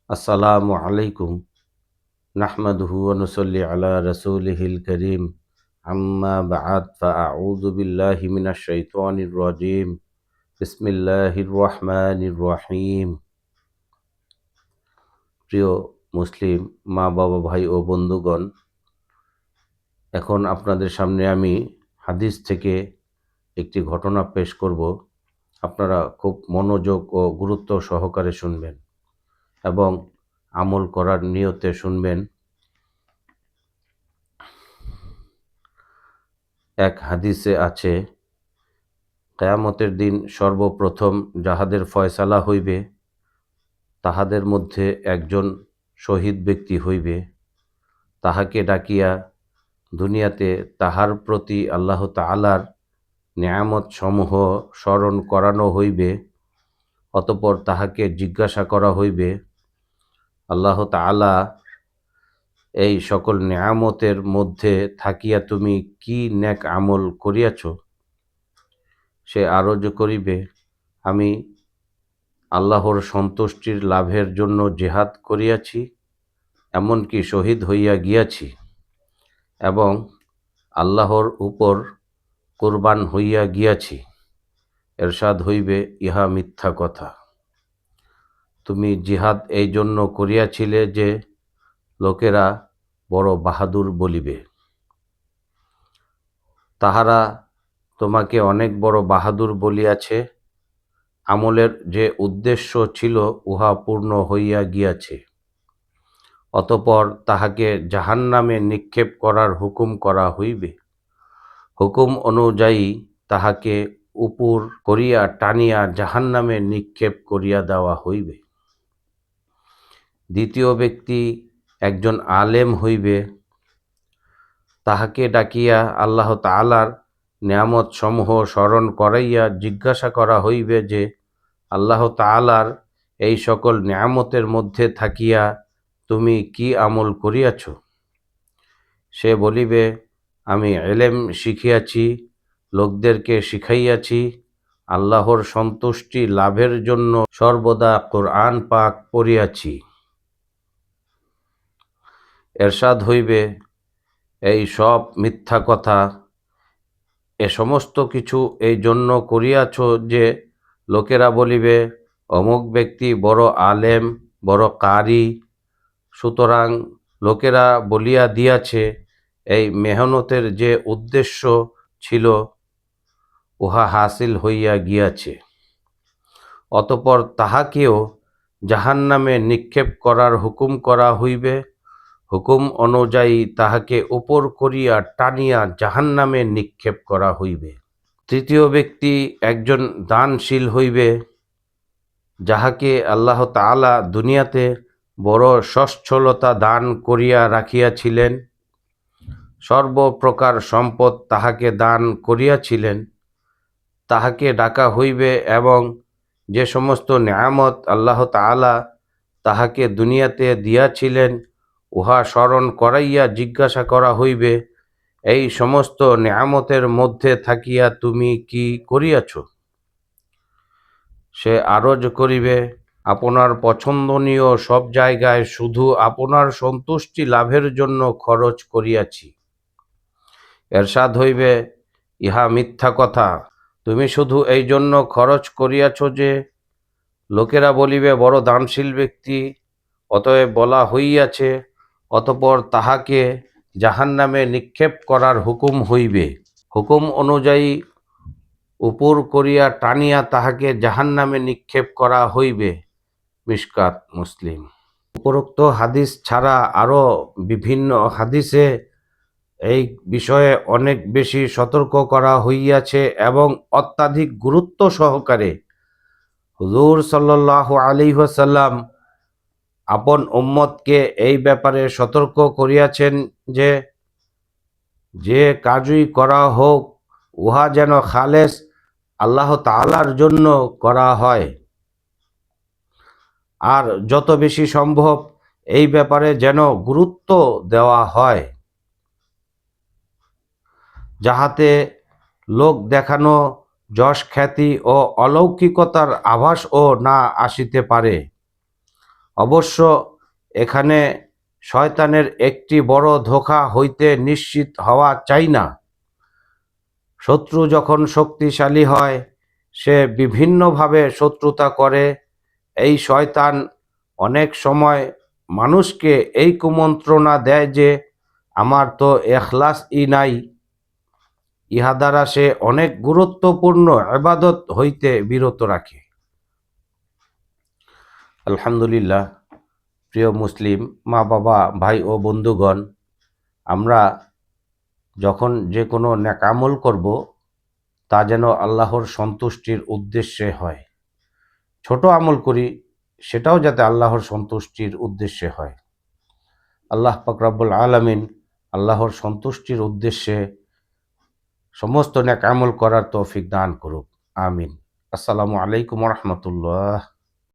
আসসালামু আলাইকুম নাহমাদুহু ওয়া নুসাল্লি আলা রাসূলিহিল কারীম আম্মা বা'দ ফাআউযু বিল্লাহি মিনাশ শাইতানির রাজীম বিসমিল্লাহির রহমানির রহিম। প্রিয় মুসলিম মা বাবা ভাই ও বন্ধুগণ, এখন আপনাদের সামনে আমি হাদিস থেকে একটি ঘটনা পেশ করব। আপনারা খুব মনোযোগ ও গুরুত্ব সহকারে শুনবেন এবং আমল করার নিয়তে শুনবেন। এক হাদিসে আছে, কিয়ামতের দিন সর্বপ্রথম যাহাদের ফয়সালা হইবে তাহাদের মধ্যে একজন শহীদ ব্যক্তি হইবে। তাহাকে ডাকিয়া দুনিয়াতে তাহার প্রতি আল্লাহ তাআলার নেয়ামত সমূহ স্মরণ করানো হইবে। অতঃপর তাহাকে জিজ্ঞাসা করা হইবে, আল্লাহ তাআলা এই সকল নেয়ামতের মধ্যে থাকিয়া তুমি কি নেক আমল করিয়াছ? সে আরজ করিবে, আমি আল্লাহর সন্তুষ্টির লাভের জন্য জিহাদ করিয়াছি, এমনকি শহীদ হইয়া গিয়াছি এবং আল্লাহর উপর কুরবান হইয়া গিয়াছি। এরশাদ হইবে, ইহা মিথ্যা কথা। তুমি জিহাদ এই জন্য করিয়াছিলে যে লোকেরা বড় বাহাদুর বলিবে। তাহারা তোমাকে অনেক বড় বাহাদুর বলিয়াছে, আমলের যে উদ্দেশ্য ছিল উহা পূর্ণ হইয়া গিয়াছে। অতঃপর তাহাকে জাহান্নামে নিক্ষেপ করার হুকুম করা হইবে। হুকুম অনুযায়ী তাহাকে উপর করিয়া টানিয়া জাহান্নামে নিক্ষেপ করিয়া দেওয়া হইবে। দ্বিতীয় ব্যক্তি একজন আলেম হইবে। তাহাকে ডাকিয়া আল্লাহ তাআলার নেয়ামত সমূহ স্মরণ করাইয়া জিজ্ঞাসা করা হইবে যে, আল্লাহ তাআলার এই সকল নেয়ামতের মধ্যে থাকিয়া তুমি কি আমল করিয়াছ? সে বলিবে, আমি ইলম শিখিয়াছি, লোকদেরকে শিখাইয়াছি, আল্লাহর সন্তুষ্টি লাভের জন্য সর্বদা কোরআন পাক পড়িয়াছি। এরশাদ হইবে, এই সব মিথ্যা কথা। এ সমস্ত কিছু এই জন্য করিয়াছ যে লোকেরা বলিবে, অমুক ব্যক্তি বড় আলেম, বড় কারি। সুতরাং লোকেরা বলিয়া দিয়াছে, এই মেহনতের যে উদ্দেশ্য ছিল উহা হাসিল হইয়া গিয়াছে। অতঃপর তাহাকেও জাহান্নামে নিক্ষেপ করার হুকুম করা হইবে। হুকুম অনুযায়ী তাহাকে উপর করিয়া টানিয়া জাহান্নামে নিক্ষেপ করা হইবে। তৃতীয় ব্যক্তি একজন দানশীল হইবে, যাহাকে আল্লাহ তাআলা দুনিয়াতে বড় সচ্ছলতা দান করিয়া রাখিয়াছিলেন। সর্বপ্রকার সম্পদ তাহাকে দান করিয়াছিলেন। তাহাকে ডাকা হইবে এবং যে সমস্ত নেয়ামত আল্লাহ তাআলা তাহাকে দুনিয়াতে দিয়াছিলেন উহা স্মরণ করাইয়া জিজ্ঞাসা করা হইবে, এই সমস্ত নেয়ামতের মধ্যে থাকিয়া তুমি কি করিয়াছ? সে আরজ করিবে, আপনার পছন্দনীয় সব জায়গায় শুধু আপনার সন্তুষ্টি লাভের জন্য খরচ করিয়াছি। এরশাদ হইবে, ইহা মিথ্যা কথা। তুমি শুধু এই জন্য খরচ করিয়াছ যে লোকেরা বলিবে বড় দানশীল ব্যক্তি, অতএব বলা হইয়াছে। অতঃপর তাহাকে জাহান্নামে নিক্ষেপ করার হুকুম হইবে। হুকুম অনুযায়ী উপর করিয়া টানিয়া তাহাকে জাহান্নামে নিক্ষেপ করা হইবে। মিশকাত মুসলিম। উপরোক্ত হাদিস ছাড়া আরও বিভিন্ন হাদিসে এই বিষয়ে অনেক বেশি সতর্ক করা হইয়াছে এবং অত্যাধিক গুরুত্ব সহকারে হুজুর সাল্লাল্লাহু আলাইহি ওয়াসাল্লাম আপন উম্মতকে এই ব্যাপারে সতর্ক করিয়াছেন যে যে কাজই করা হোক উহা যেন খালেস আল্লাহ তাআলার জন্য করা হয়, আর যত বেশি সম্ভব এই ব্যাপারে যেন গুরুত্ব দেওয়া হয়, যাহাতে লোক দেখানো, যশ খ্যাতি ও অলৌকিকতার আভাসও না আসিতে পারে। অবশ্য এখানে শয়তানের একটি বড় ধোঁকা হইতে নিশ্চিত হওয়া চাই না। শত্রু যখন শক্তিশালী হয় সে বিভিন্নভাবে শত্রুতা করে। এই শয়তান অনেক সময় মানুষকে এই কুমন্ত্রণা দেয় যে আমার তো এখলাসই নাই। ইহা দ্বারা সে অনেক গুরুত্বপূর্ণ ইবাদত হইতে বিরত রাখে। আলহামদুলিল্লাহ, প্রিয় মুসলিম মা বাবা, ভাই ও বন্ধুগণ, আমরা যখন যে কোনো নেক আমল করব তা যেন আল্লাহর সন্তুষ্টির উদ্দেশ্যে হয়। ছোট আমল করি সেটাও যাতে আল্লাহর সন্তুষ্টির উদ্দেশ্যে হয়। আল্লাহ পাক রব্বুল আলামিন আল্লাহর সন্তুষ্টির উদ্দেশ্যে সমস্ত নেক আমল করার তৌফিক দান করুক। আমিন। আসসালামু আলাইকুম ওয়া রাহমাতুল্লাহ।